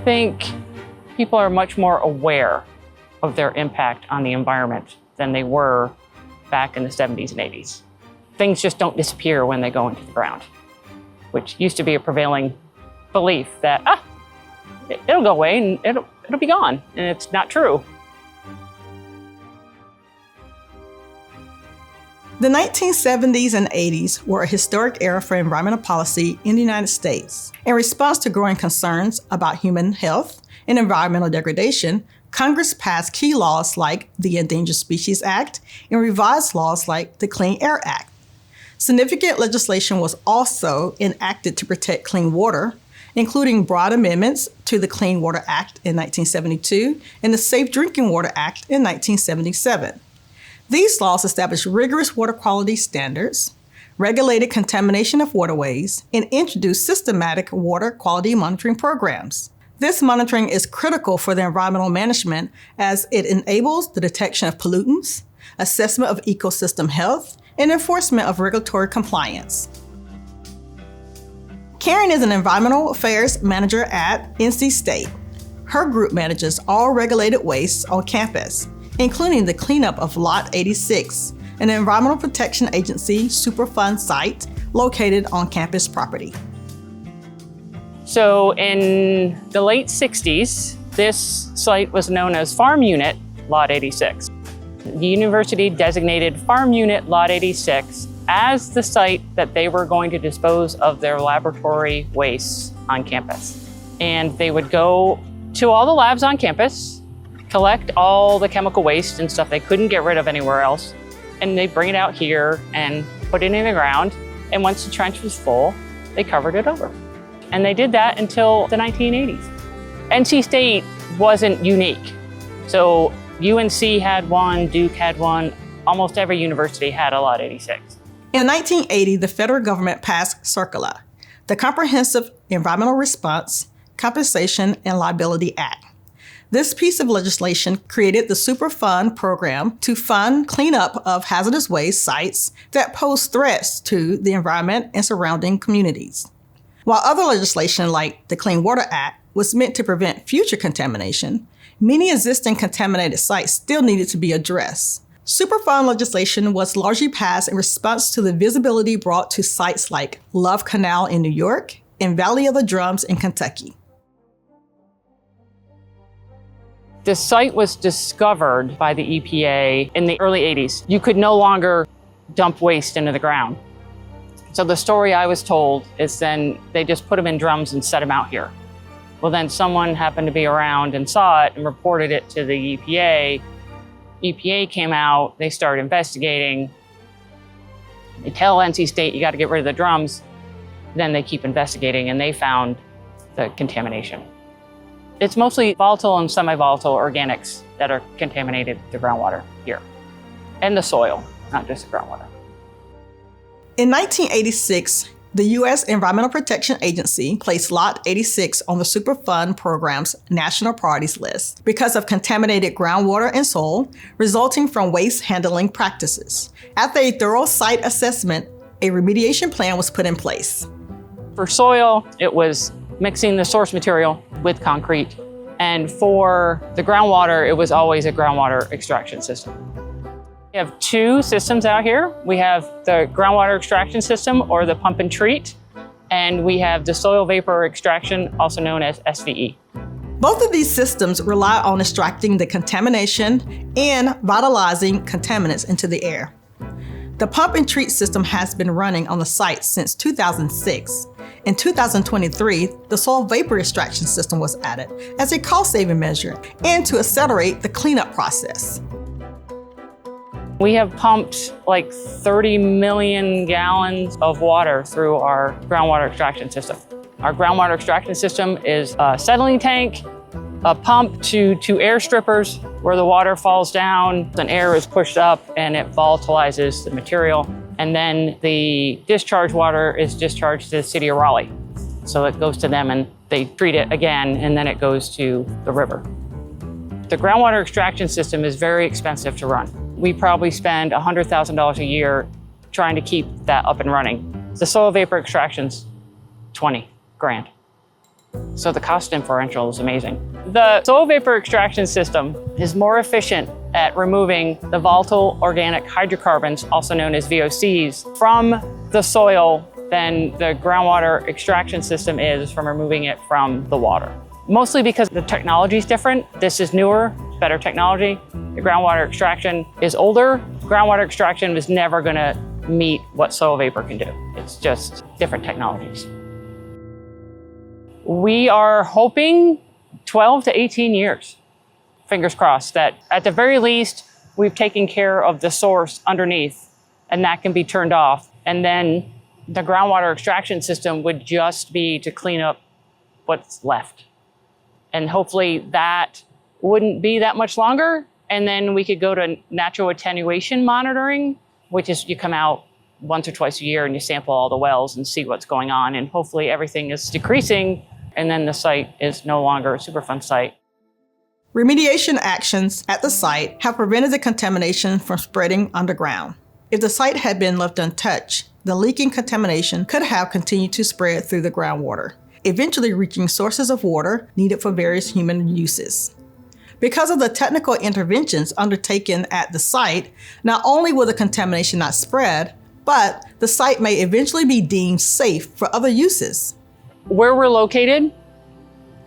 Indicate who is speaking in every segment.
Speaker 1: think people are much more aware of their impact on the environment than they were back in the 70s and 80s. Things just don't disappear when they go into the ground, which used to be a prevailing belief that, it'll go away and it'll be gone, and it's not true.
Speaker 2: The 1970s and 80s were a historic era for environmental policy in the United States. In response to growing concerns about human health and environmental degradation, Congress passed key laws like the Endangered Species Act and revised laws like the Clean Air Act. Significant legislation was also enacted to protect clean water, including broad amendments to the Clean Water Act in 1972 and the Safe Drinking Water Act in 1977. These laws established rigorous water quality standards, regulated contamination of waterways, and introduced systematic water quality monitoring programs. This monitoring is critical for the environmental management as it enables the detection of pollutants, assessment of ecosystem health, and enforcement of regulatory compliance. Karen is an environmental affairs manager at NC State. Her group manages all regulated wastes on campus, including the cleanup of Lot 86, an Environmental Protection Agency Superfund site located on campus property.
Speaker 1: So in the late 60s, this site was known as Farm Unit Lot 86. The university designated Farm Unit Lot 86 as the site that they were going to dispose of their laboratory wastes on campus. And they would go to all the labs on campus, collect all the chemical waste and stuff they couldn't get rid of anywhere else, and they bring it out here and put it in the ground. And once the trench was full, they covered it over. And they did that until the 1980s. NC State wasn't unique. So UNC had one, Duke had one, almost every university had a Lot 86.
Speaker 2: In 1980, the federal government passed CERCLA, the Comprehensive Environmental Response, Compensation, and Liability Act. This piece of legislation created the Superfund program to fund cleanup of hazardous waste sites that pose threats to the environment and surrounding communities. While other legislation like the Clean Water Act was meant to prevent future contamination, many existing contaminated sites still needed to be addressed. Superfund legislation was largely passed in response to the visibility brought to sites like Love Canal in New York and Valley of the Drums in Kentucky.
Speaker 1: The site was discovered by the EPA in the early 80s. You could no longer dump waste into the ground. So the story I was told is then they just put them in drums and set them out here. Well, then someone happened to be around and saw it and reported it to the EPA. EPA came out, they started investigating. They tell NC State, you got to get rid of the drums. Then they keep investigating and they found the contamination. It's mostly volatile and semi-volatile organics that are contaminated the groundwater here. And the soil, not just the groundwater.
Speaker 2: In 1986, the U.S. Environmental Protection Agency placed Lot 86 on the Superfund program's national priorities list because of contaminated groundwater and soil resulting from waste handling practices. After a thorough site assessment, a remediation plan was put in place.
Speaker 1: For soil, it was mixing the source material with concrete. And for the groundwater, it was always a groundwater extraction system. We have two systems out here. We have the groundwater extraction system, or the pump and treat, and we have the soil vapor extraction, also known as SVE.
Speaker 2: Both of these systems rely on extracting the contamination and volatilizing contaminants into the air. The pump and treat system has been running on the site since 2006. In 2023, the soil vapor extraction system was added as a cost-saving measure and to accelerate the cleanup process.
Speaker 1: We have pumped like 30 million gallons of water through our groundwater extraction system. Our groundwater extraction system is a settling tank, a pump to two air strippers where the water falls down, then air is pushed up and it volatilizes the material. And then the discharge water is discharged to the city of Raleigh. So it goes to them and they treat it again, and then it goes to the river. The groundwater extraction system is very expensive to run. We probably spend $100,000 a year trying to keep that up and running. The soil vapor extraction's 20 grand. So the cost differential is amazing. The soil vapor extraction system is more efficient at removing the volatile organic hydrocarbons, also known as VOCs, from the soil than the groundwater extraction system is from removing it from the water. Mostly because the technology is different. This is newer, better technology. The groundwater extraction is older. Groundwater extraction is never gonna meet what soil vapor can do. It's just different technologies. We are hoping 12 to 18 years, fingers crossed, that at the very least, we've taken care of the source underneath and that can be turned off. And then the groundwater extraction system would just be to clean up what's left. And hopefully that wouldn't be that much longer. And then we could go to natural attenuation monitoring, which is you come out once or twice a year and you sample all the wells and see what's going on. And hopefully everything is decreasing. And then the site is no longer a Superfund site.
Speaker 2: Remediation actions at the site have prevented the contamination from spreading underground. If the site had been left untouched, the leaking contamination could have continued to spread through the groundwater, eventually reaching sources of water needed for various human uses. Because of the technical interventions undertaken at the site, not only will the contamination not spread, but the site may eventually be deemed safe for other uses.
Speaker 1: Where we're located,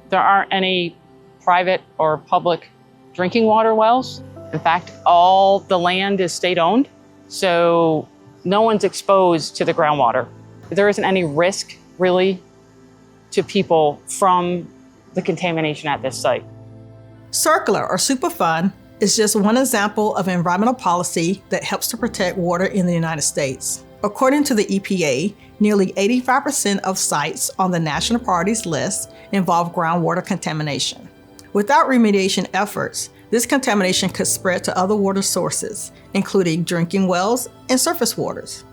Speaker 1: there aren't any private or public drinking water wells. In fact, all the land is state-owned, so no one's exposed to the groundwater. There isn't any risk, really, to people from the contamination at this site.
Speaker 2: Circular or Superfund is just one example of environmental policy that helps to protect water in the United States. According to the EPA, nearly 85% of sites on the national priorities list involve groundwater contamination. Without remediation efforts, this contamination could spread to other water sources, including drinking wells and surface waters.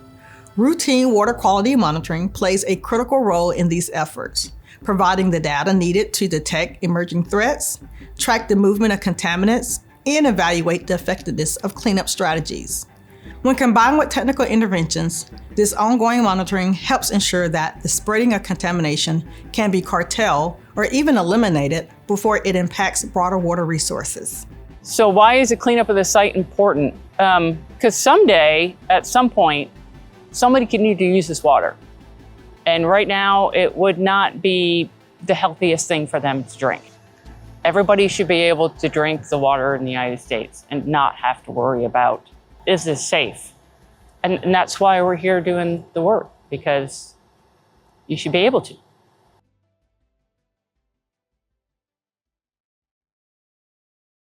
Speaker 2: Routine water quality monitoring plays a critical role in these efforts, providing the data needed to detect emerging threats, track the movement of contaminants, and evaluate the effectiveness of cleanup strategies. When combined with technical interventions, this ongoing monitoring helps ensure that the spreading of contamination can be curtailed or even eliminated before it impacts broader water resources.
Speaker 1: So why is the cleanup of the site important? Because someday, at some point, somebody could need to use this water. And right now, it would not be the healthiest thing for them to drink. Everybody should be able to drink the water in the United States and not have to worry about, is this safe? And that's why we're here doing the work, because you should be able to.